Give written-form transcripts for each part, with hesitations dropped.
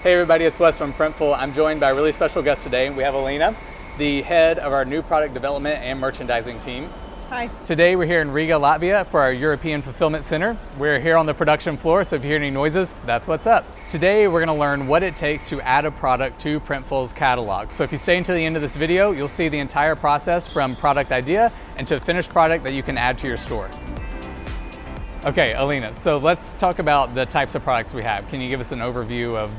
Hey everybody, it's Wes from Printful. I'm joined by a really special guest today. We have Alina, the head of our new product development and merchandising team. Hi. Today we're here in Riga, Latvia for our European Fulfillment Center. We're here on the production floor, so if you hear any noises, that's what's up. Today we're going to learn what it takes to add a product to Printful's catalog. So if you stay until the end of this video, you'll see the entire process from product idea into a finished product that you can add to your store. Okay, Alina, so let's talk about the types of products we have. Can you give us an overview of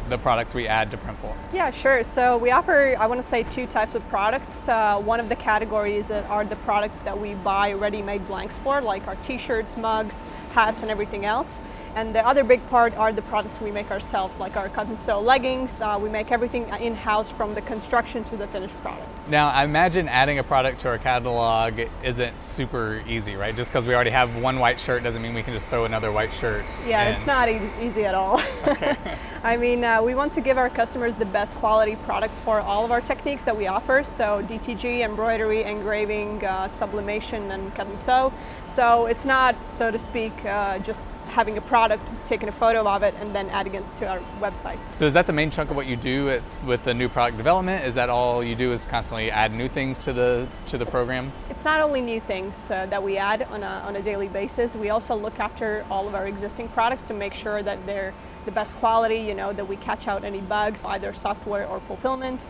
the products we add to Printful? Yeah, sure. So we offer, I want to say, two types of products. One of the categories are the products that we buy ready-made blanks for, like our t-shirts, mugs, hats, and everything else. And the other big part are the products we make ourselves, like our cut and sew leggings. We make everything in-house from the construction to the finished product. Now, I imagine adding a product to our catalog isn't super easy, right? Just because we already have one white shirt doesn't mean we can just throw another white shirt. Yeah, it's not easy at all. Okay. I mean, we want to give our customers the best quality products for all of our techniques that we offer. So DTG, embroidery, engraving, sublimation, and cut and sew. So it's not, so to speak, just having a product, taking a photo of it, and then adding it to our website. So is that the main chunk of what you do with the new product development? Is that all you do is constantly add new things to the program? It's not only new things that we add on a daily basis. We also look after all of our existing products to make sure that they're the best quality, you know, that we catch out any bugs, either software or fulfillment.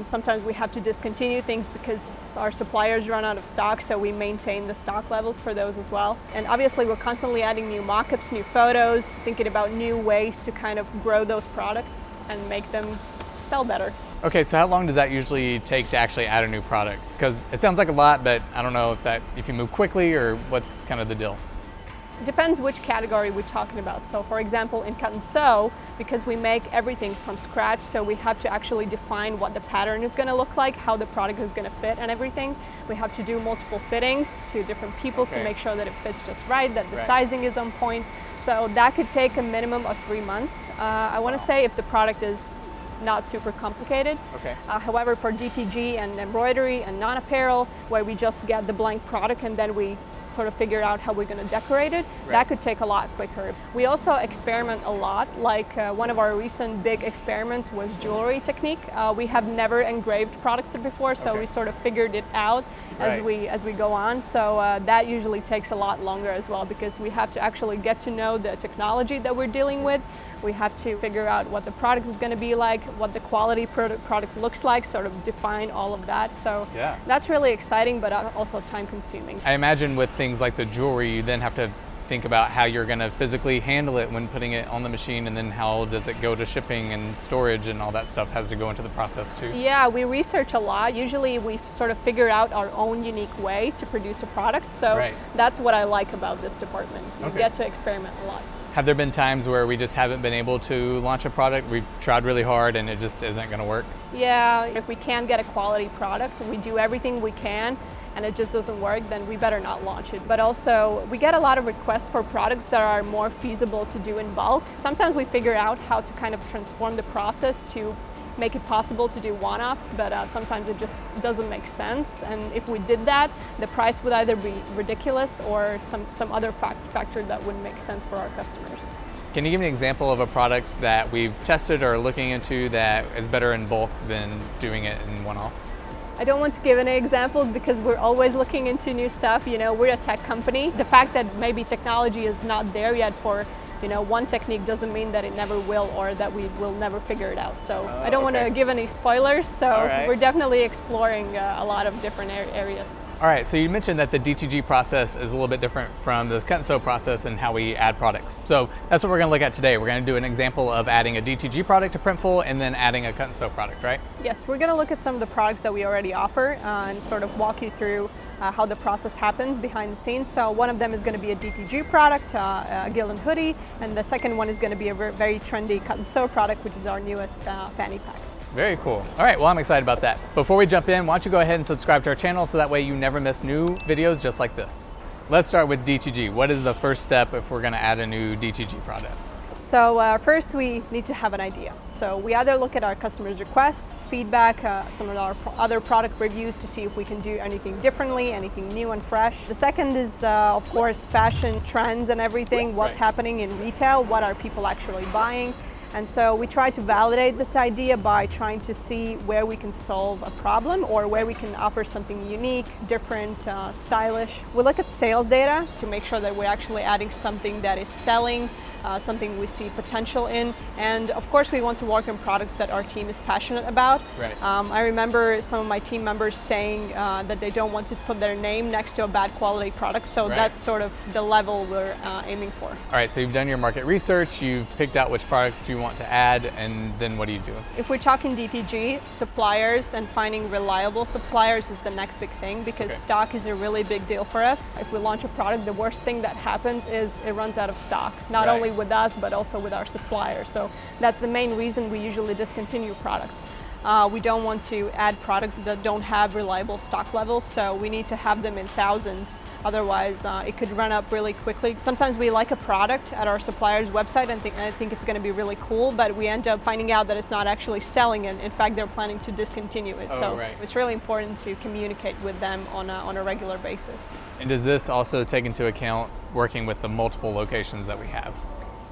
Sometimes we have to discontinue things because our suppliers run out of stock, so we maintain the stock levels for those as well. And obviously we're constantly adding new mock-ups, new photos, thinking about new ways to kind of grow those products and make them sell better. Okay, so how long does that usually take to actually add a new product? Because it sounds like a lot, but I don't know if you move quickly or what's kind of the deal. It depends which category we're talking about. So for example, in cut and sew, because we make everything from scratch, so we have to actually define what the pattern is going to look like, how the product is going to fit and everything. We have to do multiple fittings to different people to make sure that it fits just right, that the sizing is on point. So that could take a minimum of 3 months. I want to say if the product is not super complicated. Okay. However, for DTG and embroidery and non-apparel, where we just get the blank product and then we sort of figure out how we're going to decorate it, that could take a lot quicker. We also experiment a lot, like one of our recent big experiments was jewelry technique. We have never engraved products before, so we sort of figured it out as we go on. So that usually takes a lot longer as well, because we have to actually get to know the technology that we're dealing with. We have to figure out what the product is going to be like, what the quality product looks like, sort of define all of that. So that's really exciting, but also time consuming. I imagine with things like the jewelry, you then have to think about how you're going to physically handle it when putting it on the machine, and then how does it go to shipping and storage, and all that stuff has to go into the process too. Yeah, we research a lot. Usually we sort of figure out our own unique way to produce a product. So that's what I like about this department. You get to experiment a lot. Have there been times where we just haven't been able to launch a product? We've tried really hard and it just isn't going to work? Yeah, if we can't get a quality product, we do everything we can and it just doesn't work, then we better not launch it. But also, we get a lot of requests for products that are more feasible to do in bulk. Sometimes we figure out how to kind of transform the process to make it possible to do one-offs, but sometimes it just doesn't make sense. And if we did that, the price would either be ridiculous or some other factor that wouldn't make sense for our customers. Can you give me an example of a product that we've tested or looking into that is better in bulk than doing it in one-offs? I don't want to give any examples because we're always looking into new stuff. You know, we're a tech company. The fact that maybe technology is not there yet for one technique doesn't mean that it never will, or that we will never figure it out. So I don't want to give any spoilers, so we're definitely exploring a lot of different areas. All right, so you mentioned that the DTG process is a little bit different from the cut and sew process and how we add products. So that's what we're gonna look at today. We're gonna do an example of adding a DTG product to Printful and then adding a cut and sew product, right? Yes, we're gonna look at some of the products that we already offer and sort of walk you through how the process happens behind the scenes. So one of them is gonna be a DTG product, a Gillen hoodie, and the second one is gonna be a very trendy cut and sew product, which is our newest fanny pack. Very cool. All right, well, I'm excited about that. Before we jump in, why don't you go ahead and subscribe to our channel so that way you never miss new videos just like this. Let's start with DTG. What is the first step if we're gonna add a new DTG product? So first we need to have an idea. So we either look at our customers' requests, feedback, some of our other product reviews to see if we can do anything differently, anything new and fresh. The second is, of course, fashion trends and everything, what's happening in retail, what are people actually buying. And so we try to validate this idea by trying to see where we can solve a problem or where we can offer something unique, different, stylish. We look at sales data to make sure that we're actually adding something that is selling, something we see potential in, and of course we want to work on products that our team is passionate about. Right. I remember some of my team members saying that they don't want to put their name next to a bad quality product, so right. That's sort of the level we're aiming for. All right, so you've done your market research, you've picked out which product you want to add, and then what do you do? If we're talking DTG, suppliers and finding reliable suppliers is the next big thing, because stock is a really big deal for us. If we launch a product, the worst thing that happens is it runs out of stock, not right. only with us, but also with our suppliers. So that's the main reason we usually discontinue products. We don't want to add products that don't have reliable stock levels, so we need to have them in thousands. Otherwise, it could run up really quickly. Sometimes we like a product at our supplier's website and I think it's going to be really cool, but we end up finding out that it's not actually selling, and in fact, they're planning to discontinue it. So right. It's really important to communicate with them on a regular basis. And does this also take into account working with the multiple locations that we have?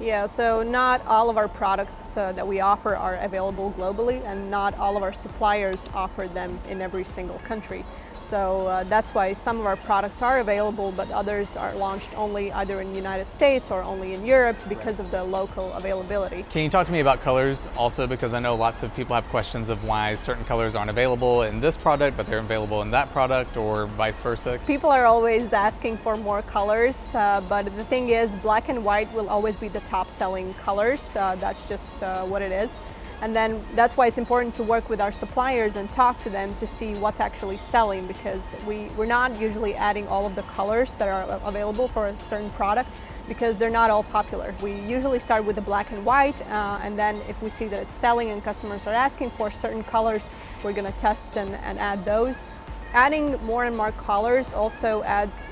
Yeah, so not all of our products that we offer are available globally, and not all of our suppliers offer them in every single country. So that's why some of our products are available, but others are launched only either in the United States or only in Europe because of the local availability. Can you talk to me about colors also, because I know lots of people have questions of why certain colors aren't available in this product, but they're available in that product, or vice versa? People are always asking for more colors, but the thing is, black and white will always be the top selling colors. That's just what it is. And then that's why it's important to work with our suppliers and talk to them to see what's actually selling, because we're not usually adding all of the colors that are available for a certain product, because they're not all popular. We usually start with the black and white, and then if we see that it's selling and customers are asking for certain colors, we're going to test and add those. Adding more and more colors also adds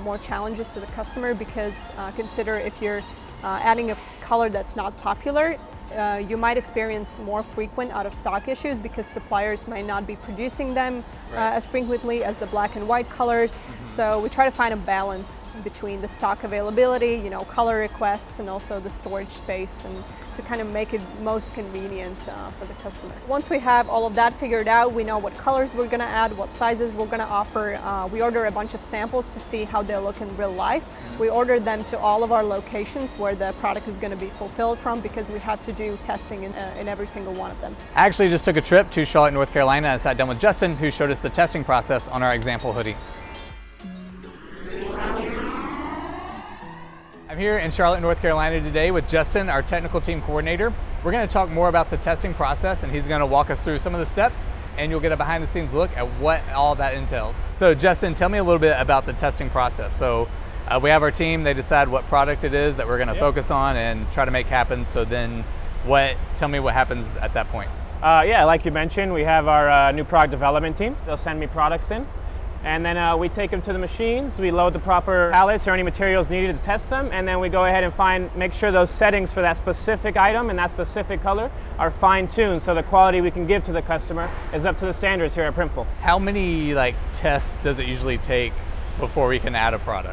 more challenges to the customer, because consider if you're adding a color that's not popular, you might experience more frequent out of stock issues because suppliers might not be producing them as frequently as the black and white colors. Mm-hmm. So we try to find a balance between the stock availability, color requests, and also the storage space, and to kind of make it most convenient for the customer. Once we have all of that figured out, we know what colors we're going to add, what sizes we're going to offer. We order a bunch of samples to see how they look in real life. Mm-hmm. We order them to all of our locations where the product is going to be fulfilled from, because we have to do testing in every single one of them. I actually just took a trip to Charlotte, North Carolina, and sat down with Justin, who showed us the testing process on our example hoodie. I'm here in Charlotte, North Carolina today with Justin, our technical team coordinator. We're going to talk more about the testing process, and he's going to walk us through some of the steps, and you'll get a behind the scenes look at what all that entails. So Justin, tell me a little bit about the testing process. So we have our team, they decide what product it is that we're going to focus on and try to make happen. So then tell me what happens at that point. Yeah, like you mentioned, we have our new product development team. They'll send me products in, and then we take them to the machines. We load the proper pallets or any materials needed to test them, and then we go ahead and make sure those settings for that specific item and that specific color are fine-tuned, so the quality we can give to the customer is up to the standards here at Printful. How many tests does it usually take before we can add a product?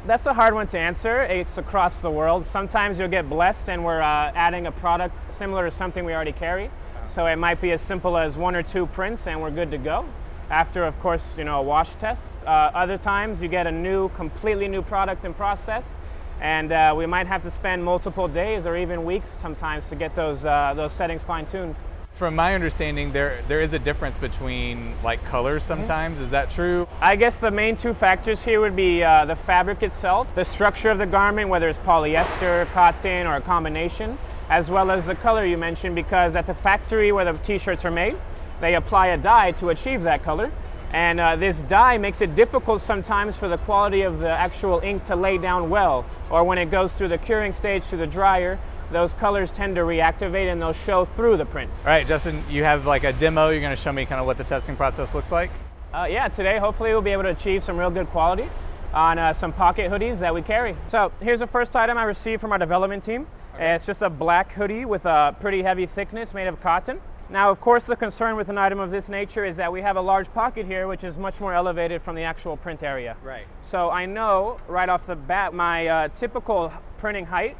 That's a hard one to answer. It's across the world. Sometimes you'll get blessed and we're adding a product similar to something we already carry. So it might be as simple as 1 or 2 prints and we're good to go. After, of course, a wash test. Other times you get a completely new product in process, and we might have to spend multiple days or even weeks sometimes to get those settings fine-tuned. From my understanding, there is a difference between colors sometimes. Mm-hmm. Is that true? I guess the main 2 factors here would be the fabric itself, the structure of the garment, whether it's polyester, cotton, or a combination, as well as the color you mentioned, because at the factory where the t-shirts are made, they apply a dye to achieve that color. And this dye makes it difficult sometimes for the quality of the actual ink to lay down well, or when it goes through the curing stage to the dryer, those colors tend to reactivate and they'll show through the print. All right, Justin, you have a demo. You're going to show me kind of what the testing process looks like? Yeah, today hopefully we'll be able to achieve some real good quality on some pocket hoodies that we carry. So here's the first item I received from our development team. Okay. It's just a black hoodie with a pretty heavy thickness made of cotton. Now, of course, the concern with an item of this nature is that we have a large pocket here, which is much more elevated from the actual print area. Right. So I know right off the bat my typical printing height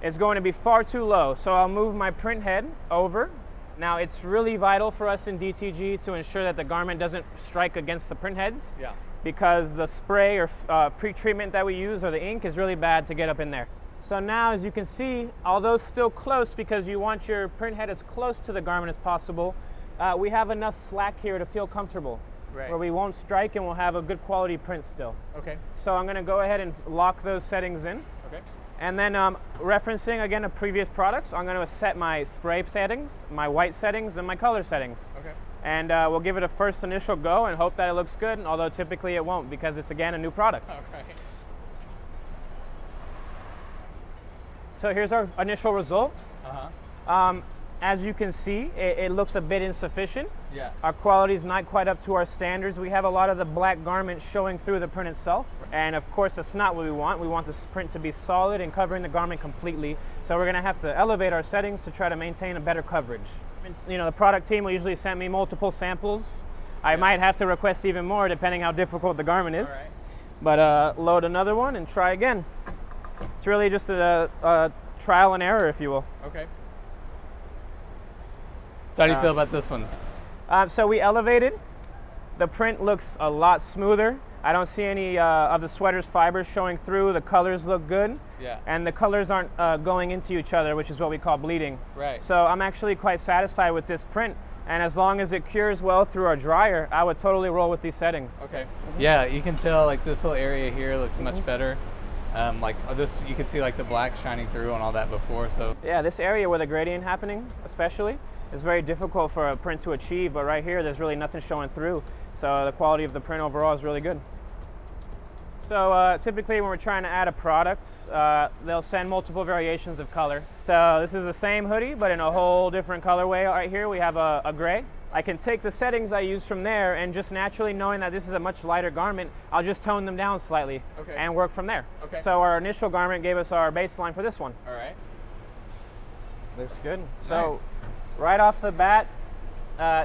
it's going to be far too low. So I'll move my print head over. Now it's really vital for us in DTG to ensure that the garment doesn't strike against the print heads. Yeah. Because the spray or pre-treatment that we use or the ink is really bad to get up in there. So now, as you can see, although still close, because you want your print head as close to the garment as possible, we have enough slack here to feel comfortable, where we won't strike and we'll have a good quality print still. Okay. So I'm gonna go ahead and lock those settings in. Okay. And then referencing again a previous products, I'm gonna set my spray settings, my white settings, and my color settings. Okay. And we'll give it a first initial go and hope that it looks good, although typically it won't because it's, again, a new product. All right. So here's our initial result. Uh-huh. As you can see, it looks a bit insufficient. Yeah. Our quality is not quite up to our standards. We have a lot of the black garment showing through the print itself. And of course, that's not what we want. We want this print to be solid and covering the garment completely. So we're gonna have to elevate our settings to try to maintain a better coverage. You know, the product team will usually send me multiple samples. I might have to request even more depending how difficult the garment is. All right. But load another one and try again. It's really just a trial and error, if you will. Okay. So how do you feel about this one? So we elevated. The print looks a lot smoother. I don't see any of the sweater's fibers showing through. The colors look good. Yeah. And the colors aren't going into each other, which is what we call bleeding. Right. So I'm actually quite satisfied with this print. And as long as it cures well through our dryer, I would totally roll with these settings. Okay. Yeah, you can tell like this whole area here looks much better. Like this, you can see like the black shining through and all that before. So yeah, this area where the gradient happening, especially, is very difficult for a print to achieve. But right here, there's really nothing showing through. So the quality of the print overall is really good. So typically when we're trying to add a product, they'll send multiple variations of color. So this is the same hoodie, but in a whole different colorway. Right here we have a gray. I can take the settings I use from there and just naturally knowing that this is a much lighter garment, I'll just tone them down slightly and work from there. Okay. So our initial garment gave us our baseline for this one. all right. Looks good. So right off the bat,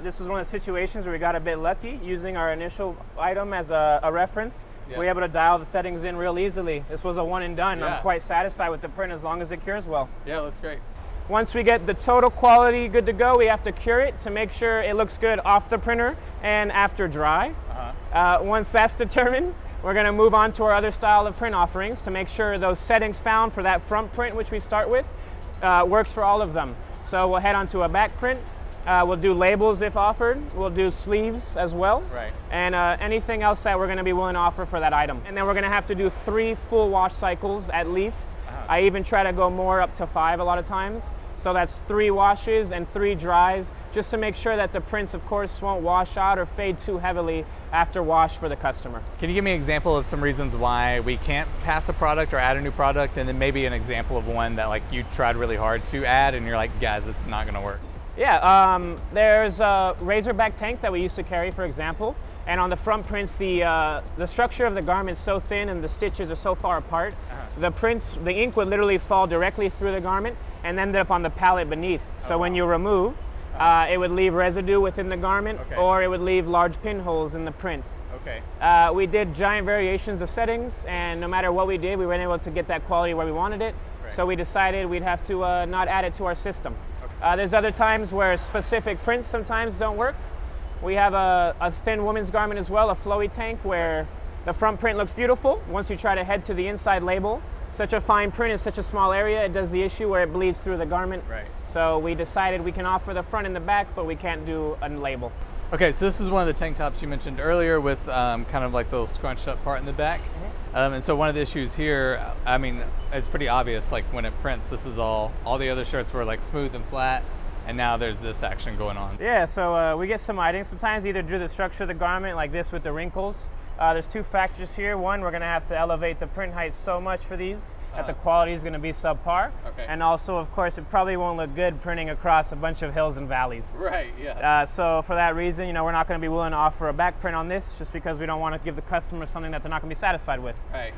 this was one of the situations where we got a bit lucky using our initial item as a reference. Yeah. We were able to dial the settings in real easily. This was a one and done. Yeah. I'm quite satisfied with the print as long as it cures well. Yeah, looks great. Once we get the total quality good to go, we have to cure it to make sure it looks good off the printer and after dry. Once that's determined, we're going to move on to our other style of print offerings to make sure those settings found for that front print, which we start with, works for all of them. So we'll head on to a back print. We'll do labels if offered. We'll do sleeves as well. Right. And anything else that we're going to be willing to offer for that item. And then we're going to have to do 3 full wash cycles at least. I even try to go more up to 5 a lot of times. So that's 3 washes and 3 dries, just to make sure that the prints, of course, won't wash out or fade too heavily after wash for the customer. Can you give me an example of some reasons why we can't pass a product or add a new product, and then maybe an example of one that like you tried really hard to add and you're like, guys, it's not gonna work? Yeah, there's a Razorback tank that we used to carry, for example. And on the front prints, the structure of the garment is so thin and the stitches are so far apart, the ink would literally fall directly through the garment and end up on the pallet beneath. So when you remove, it would leave residue within the garment, or it would leave large pinholes in the print. Okay. We did giant variations of settings, and no matter what we did, we weren't able to get that quality where we wanted it. Right. So we decided we'd have to not add it to our system. There's other times where specific prints sometimes don't work. We have a thin women's garment as well, a flowy tank, where the front print looks beautiful. Once you try to head to the inside label, such a fine print in such a small area, it does the issue where it bleeds through the garment. Right. So we decided we can offer the front and the back, but we can't do a label. Okay, so this is one of the tank tops you mentioned earlier with kind of like the little scrunched up part in the back. And so one of the issues here, I mean, it's pretty obvious, like when it prints, this is all the other shirts were like smooth and flat, and now there's this action going on. Yeah, so we get some items, sometimes either due to the structure of the garment, like this with the wrinkles. There's 2 factors here. One, we're gonna have to elevate the print height so much for these that the quality is gonna be subpar. Okay. And also, of course, it probably won't look good printing across a bunch of hills and valleys. Right, yeah. So for that reason, we're not gonna be willing to offer a back print on this just because we don't wanna give the customer something that they're not gonna be satisfied with. Right.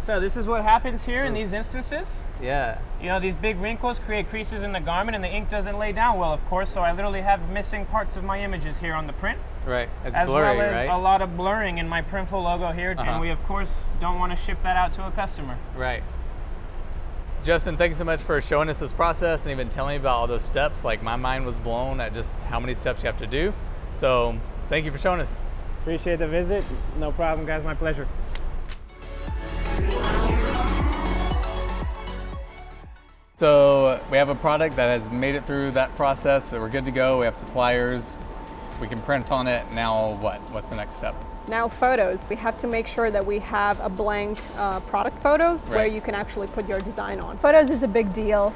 So this is what happens here in these instances. Yeah. You know, these big wrinkles create creases in the garment and the ink doesn't lay down well, of course, so I literally have missing parts of my images here on the print. Right, it's as blurry, well as right? a lot of blurring in my Printful logo here, and we of course don't want to ship that out to a customer. Right. Justin, thank you so much for showing us this process and even telling me about all those steps. Like, my mind was blown at just how many steps you have to do. So thank you for showing us. Appreciate the visit. No problem, guys, my pleasure. So we have a product that has made it through that process, so we're good to go. We have suppliers, we can print on it. Now what? What's the next step? Now photos. We have to make sure that we have a blank product photo where you can actually put your design on. Photos is a big deal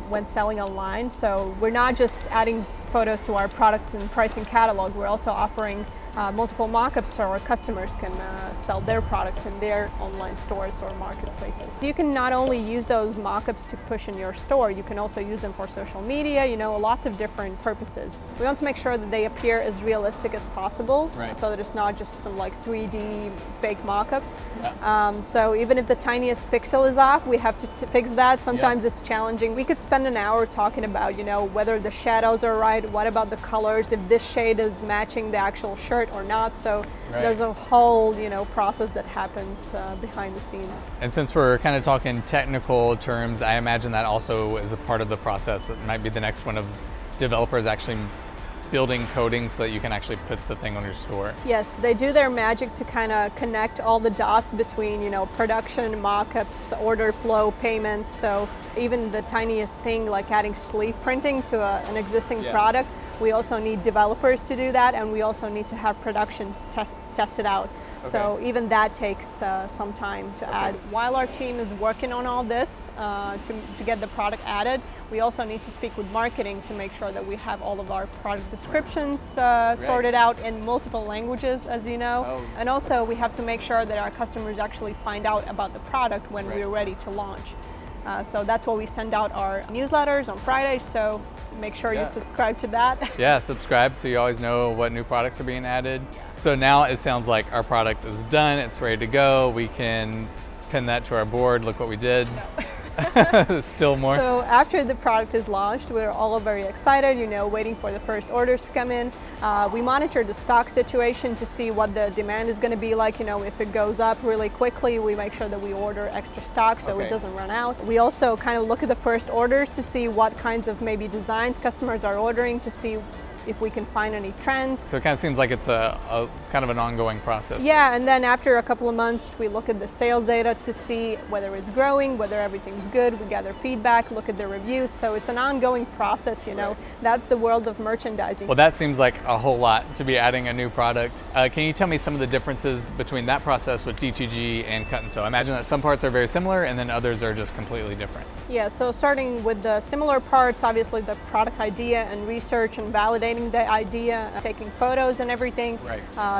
when selling online, so we're not just adding photos to our products and pricing catalog, we're also offering multiple mockups so our customers can sell their products in their online stores or marketplaces. You can not only use those mockups to push in your store, you can also use them for social media, you know, lots of different purposes. We want to make sure that they appear as realistic as possible, so that it's not just some like 3D fake mockup. So even if the tiniest pixel is off, we have to fix that. Sometimes it's challenging. We could spend an hour talking about, you know, whether the shadows are right, what about the colors, if this shade is matching the actual shirt or not. So there's a whole, you know, process that happens behind the scenes. And since we're kind of talking technical terms, I imagine that also is a part of the process. That might be the next one of developers actually building coding so that you can actually put the thing on your store. Yes, they do their magic to kind of connect all the dots between, you know, production, mockups, order flow, payments. So even the tiniest thing like adding sleeve printing to an existing product, we also need developers to do that, and we also need to have production test it out. So even that takes some time to add. While our team is working on all this to get the product added, we also need to speak with marketing to make sure that we have all of our product descriptions sorted out in multiple languages, as you know. And also we have to make sure that our customers actually find out about the product when we're ready to launch. So that's why we send out our newsletters on Fridays, so make sure you subscribe to that. Yeah, subscribe so you always know what new products are being added. So now it sounds like our product is done, it's ready to go. We can pin that to our board, look what we did. Still more. So after the product is launched, we're all very excited, you know, waiting for the first orders to come in. We monitor the stock situation to see what the demand is going to be like. You know, if it goes up really quickly, we make sure that we order extra stock so it doesn't run out. We also kind of look at the first orders to see what kinds of maybe designs customers are ordering, to see if we can find any trends. So it kind of seems like it's a kind of an ongoing process. Yeah, and then after a couple of months, we look at the sales data to see whether it's growing, whether everything's good. We gather feedback, look at the reviews. So it's an ongoing process, you know. That's the world of merchandising. Well, that seems like a whole lot to be adding a new product. Can you tell me some of the differences between that process with DTG and cut and sew? I imagine that some parts are very similar and then others are just completely different. Yeah, so starting with the similar parts, obviously the product idea and research and validating the idea, taking photos and everything,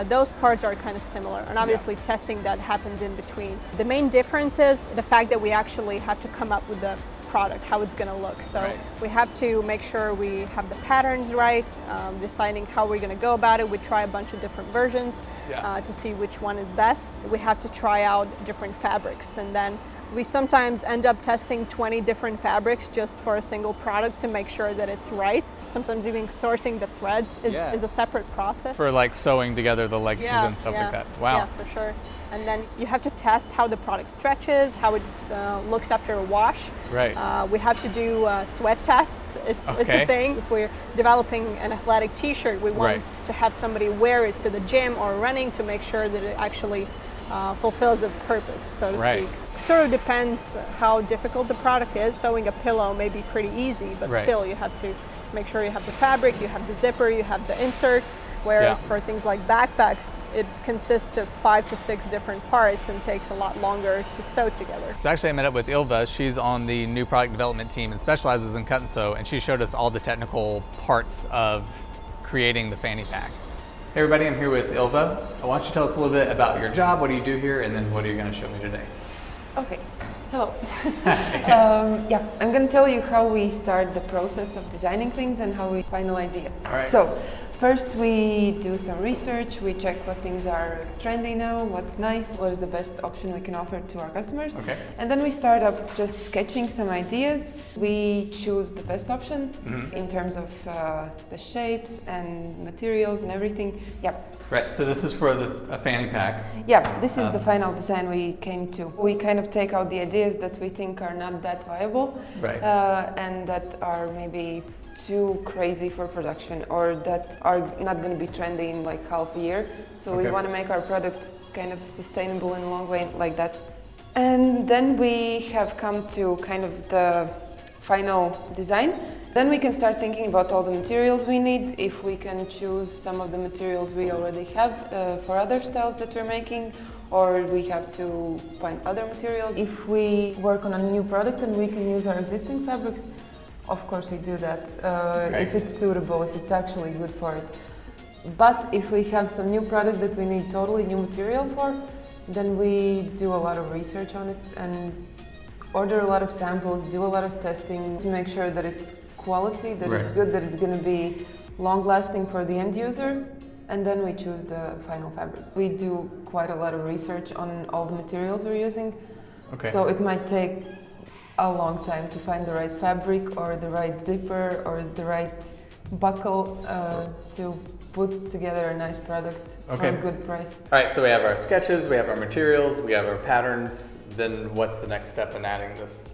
those parts are kind of similar, and obviously testing that happens in between. The main difference is the fact that we actually have to come up with the product, how it's going to look. So we have to make sure we have the patterns right, deciding how we're going to go about it. We try a bunch of different versions to see which one is best. We have to try out different fabrics, and then we sometimes end up testing 20 different fabrics just for a single product to make sure that it's right. Sometimes even sourcing the threads is a separate process. For like sewing together the leggings and stuff like that. Wow. Yeah, for sure. And then you have to test how the product stretches, how it looks after a wash. We have to do sweat tests. It's a thing. If we're developing an athletic t-shirt, we want to have somebody wear it to the gym or running to make sure that it actually fulfills its purpose, so to speak. Sort of depends how difficult the product is. Sewing a pillow may be pretty easy, but still you have to make sure you have the fabric, you have the zipper, you have the insert. Whereas for things like backpacks, it consists of 5 to 6 different parts and takes a lot longer to sew together. So actually I met up with Ilva. She's on the new product development team and specializes in cut and sew, and she showed us all the technical parts of creating the fanny pack. Hey everybody, I'm here with Ilva. Why don't you tell us a little bit about your job, what do you do here, and then what are you going to show me today? Okay, hello. I'm going to tell you how we start the process of designing things and how we find an idea. So, First, we do some research. We check what things are trendy now, what's nice, what is the best option we can offer to our customers. Okay. And then we start up just sketching some ideas. We choose the best option in terms of the shapes and materials and everything. Yeah. Right, so this is for a fanny pack. Yeah, this is the final design we came to. We kind of take out the ideas that we think are not that viable, Right. And that are maybe too crazy for production, or that are not going to be trendy in like half a year. So we want to make our products kind of sustainable in a long way like that. And then we have come to kind of the final design. Then we can start thinking about all the materials we need, if we can choose some of the materials we already have for other styles that we're making, or we have to find other materials. If we work on a new product and we can use our existing fabrics, of course we do that, if it's suitable, if it's actually good for it. But if we have some new product that we need totally new material for, then we do a lot of research on it and order a lot of samples, do a lot of testing to make sure that it's quality, that it's good, that it's going to be long-lasting for the end user, and then we choose the final fabric. We do quite a lot of research on all the materials we're using, so it might take a long time to find the right fabric or the right zipper or the right buckle to put together a nice product for a good price. All right, so we have our sketches, we have our materials, we have our patterns. Then what's the next step in adding this?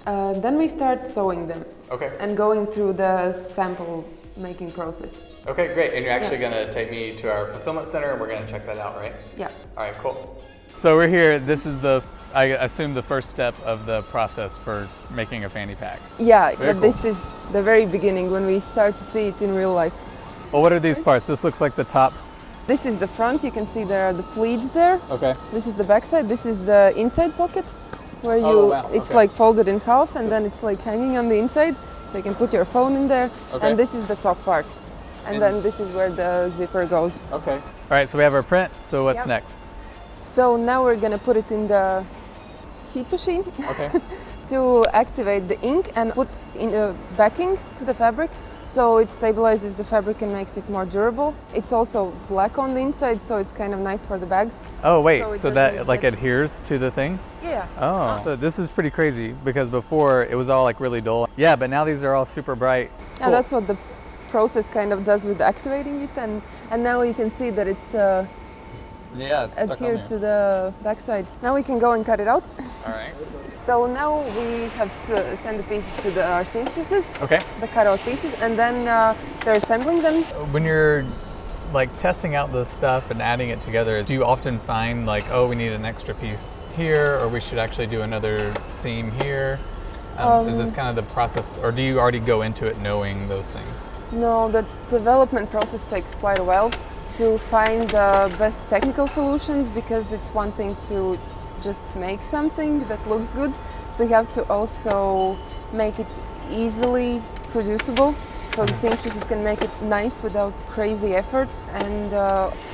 Then we start sewing them and going through the sample making process. Okay, great. And you're actually going to take me to our fulfillment center and we're going to check that out, right? Yeah. All right, cool. So we're here. This is I assume the first step of the process for making a fanny pack. Yeah, but this is the very beginning when we start to see it in real life. Well, what are these parts? This looks like the top. This is the front. You can see there are the pleats there. Okay. This is the back side. This is the inside pocket where you it's like folded in half and then it's like hanging on the inside. So you can put your phone in there. And this is the top part. And then this is where the zipper goes. Okay. All right, so we have our print. So what's next? So now we're going to put it in the heat machine to activate the ink and put in the backing to the fabric. So it stabilizes the fabric and makes it more durable. It's also black on the inside, so it's kind of nice for the bag. Oh wait, so that like adheres to the thing? Yeah. Oh, so this is pretty crazy because before it was all like really dull. Yeah, but now these are all super bright. Yeah, cool. That's what the process kind of does with activating it, and now you can see that it's it's adhered to the backside. Now we can go and cut it out. All right. So now we have sent the pieces to our seamstresses, the cutout pieces, and then they're assembling them. When you're like testing out the stuff and adding it together, do you often find like, oh, we need an extra piece here, or we should actually do another seam here? Is this kind of the process, or do you already go into it knowing those things? No, the development process takes quite a while to find the best technical solutions, because it's one thing to just make something that looks good, to have to also make it easily producible, so the seamstresses can make it nice without crazy effort, and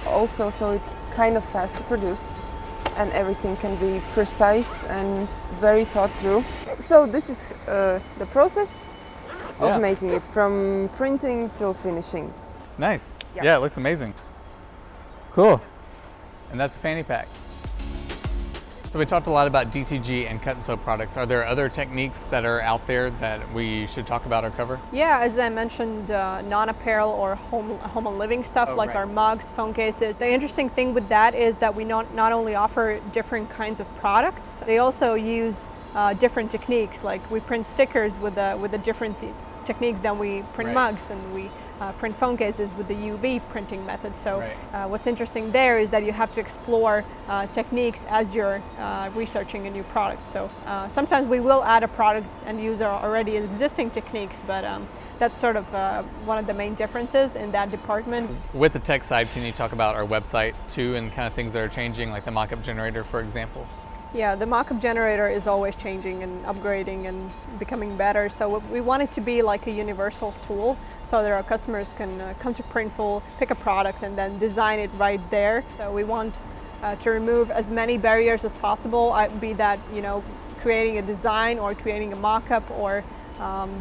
also so it's kind of fast to produce and everything can be precise and very thought through. So this is the process of making it, from printing till finishing. Nice. Yeah, it looks amazing. Cool. And that's a fanny pack. So we talked a lot about DTG and cut and sew products. Are there other techniques that are out there that we should talk about or cover? Yeah, as I mentioned, non-apparel or home and living stuff like our mugs, phone cases. The interesting thing with that is that we not only offer different kinds of products, they also use different techniques. Like we print stickers with the different techniques than we print mugs, and we print phone cases with the UV printing method. So what's interesting there is that you have to explore techniques as you're researching a new product. So sometimes we will add a product and use our already existing techniques, but that's sort of one of the main differences in that department. With the tech side, can you talk about our website too, and kind of things that are changing, like the mockup generator, for example? Yeah, the mockup generator is always changing and upgrading and becoming better. So we want it to be like a universal tool, so that our customers can come to Printful, pick a product, and then design it right there. So we want to remove as many barriers as possible, be that creating a design or creating a mockup or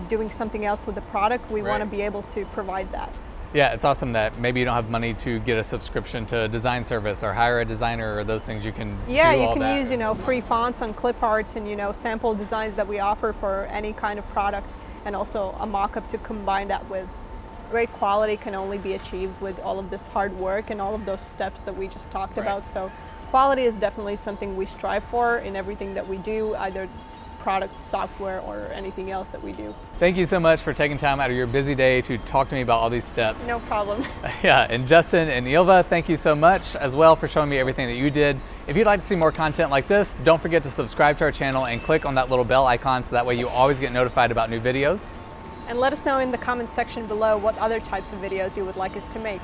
doing something else with the product. We want to be able to provide that. Yeah, it's awesome that maybe you don't have money to get a subscription to a design service or hire a designer or those things. You can Yeah, do you all can that. use free fonts and clip arts and sample designs that we offer for any kind of product, and also a mock-up to combine that with. Great quality can only be achieved with all of this hard work and all of those steps that we just talked about. So quality is definitely something we strive for in everything that we do, either products, software, or anything else that we do. Thank you so much for taking time out of your busy day to talk to me about all these steps. No problem. Yeah, and Justin and Ilva, thank you so much as well for showing me everything that you did. If you'd like to see more content like this, don't forget to subscribe to our channel and click on that little bell icon so that way you always get notified about new videos. And let us know in the comments section below what other types of videos you would like us to make.